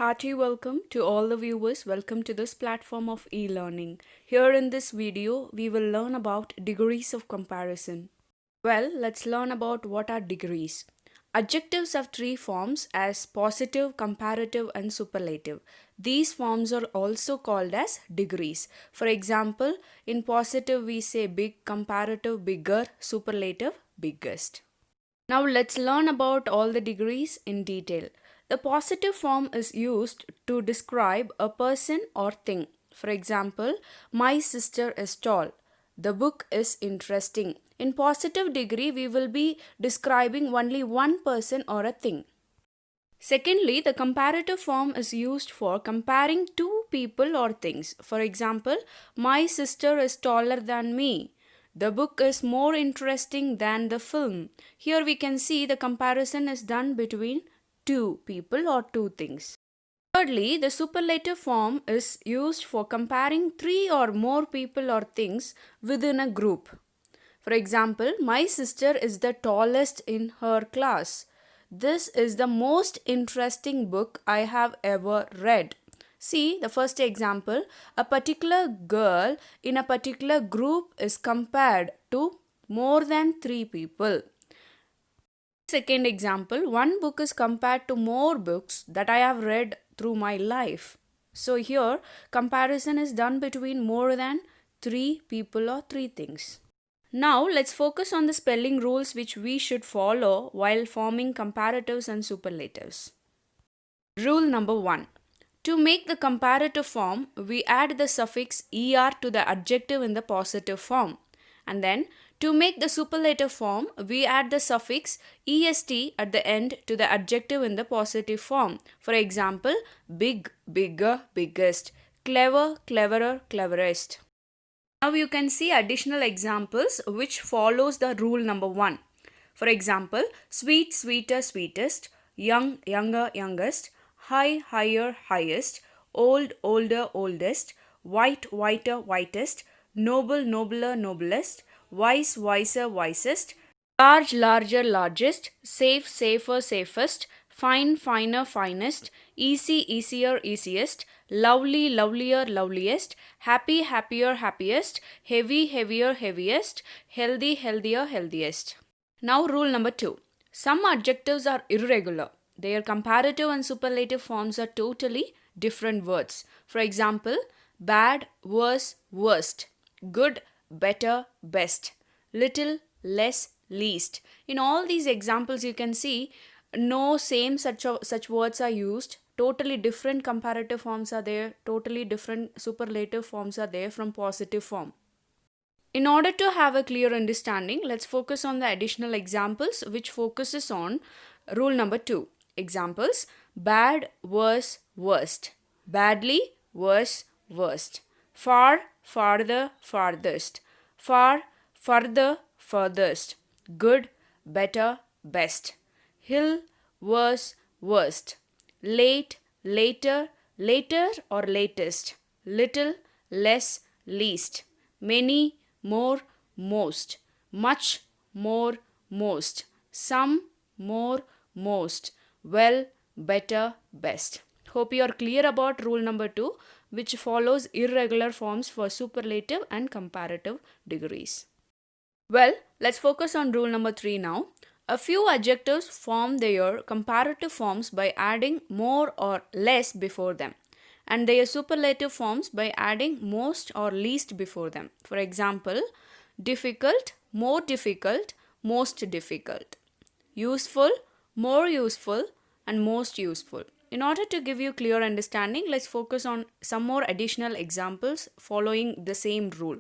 Hearty welcome to all the viewers. Welcome to this platform of e-learning. Here in this video, we will learn about degrees of comparison. Well, let's learn about what are degrees. Adjectives have three forms as positive, comparative and superlative. These forms are also called as degrees. For example, in positive we say big, comparative, bigger, superlative, biggest. Now let's learn about all the degrees in detail. The positive form is used to describe a person or thing. For example, my sister is tall. The book is interesting. In positive degree, we will be describing only one person or a thing. Secondly, the comparative form is used for comparing two people or things. For example, my sister is taller than me. The book is more interesting than the film. Here we can see the comparison is done between two people or two things. Thirdly, the superlative form is used for comparing three or more people or things within a group. For example, my sister is the tallest in her class. This is the most interesting book I have ever read. See the first example, a particular girl in a particular group is compared to more than three people. Second example, one book is compared to more books that I have read through my life. So here, comparison is done between more than three people or three things. Now let's focus on the spelling rules which we should follow while forming comparatives and superlatives. Rule number 1. To make the comparative form, we add the suffix er to the adjective in the positive form. And then, to make the superlative form, we add the suffix est at the end to the adjective in the positive form. For example, big, bigger, biggest, clever, cleverer, cleverest. Now you can see additional examples which follows the rule number 1. For example, sweet, sweeter, sweetest, young, younger, youngest, high, higher, highest, old, older, oldest, white, whiter, whitest, noble, nobler, noblest, wise, wiser, wisest, large, larger, largest, safe, safer, safest, fine, finer, finest, easy, easier, easiest, lovely, lovelier, loveliest, happy, happier, happiest, heavy, heavier, heaviest, healthy, healthier, healthiest. Now rule number 2. Some adjectives are irregular. Their comparative and superlative forms are totally different words. For example, bad, worse, worst, good, better, best, little, less, least. In all these examples you can see no same such words are used. Totally different comparative forms are there. Totally different superlative forms are there from positive form. In order to have a clear understanding, let's focus on the additional examples which focuses on rule number 2. Examples: bad, worse, worst, badly, worse, worst, far, farther, farthest, far, further, furthest, good, better, best, hill, worse, worst, late, later, later or latest, little, less, least, many, more, most, much, more, most, some, more, most, well, better, best. Hope you are clear about rule number 2, which follows irregular forms for superlative and comparative degrees. Well, let's focus on rule number 3 now. A few adjectives form their comparative forms by adding more or less before them, and their superlative forms by adding most or least before them. For example, difficult, more difficult, most difficult, useful, more useful, and most useful. In order to give you clear understanding, let's focus on some more additional examples following the same rule.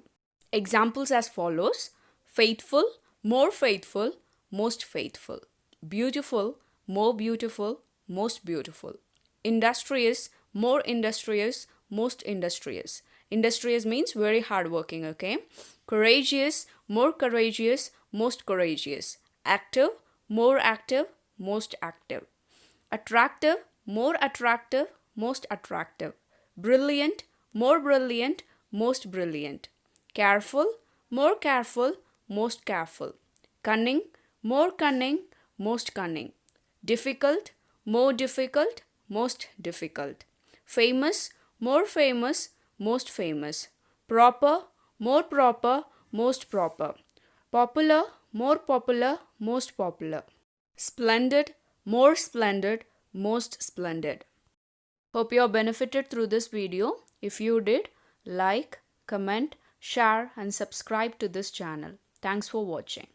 Examples as follows: faithful, more faithful, most faithful, beautiful, more beautiful, most beautiful, industrious, more industrious, most industrious. Industrious means very hardworking, okay? Courageous, more courageous, most courageous, active, more active, most active, attractive, more attractive, most attractive, brilliant, more brilliant, most brilliant, careful, more careful, most careful, cunning, more cunning, most cunning, difficult, more difficult, most difficult. Famous, more famous, most famous. Proper, more proper, most proper. Popular, more popular, most popular. Splendid, more splendid, most splendid. Hope you have benefited through this video. If you did, like, comment, share and subscribe to this channel. Thanks for watching.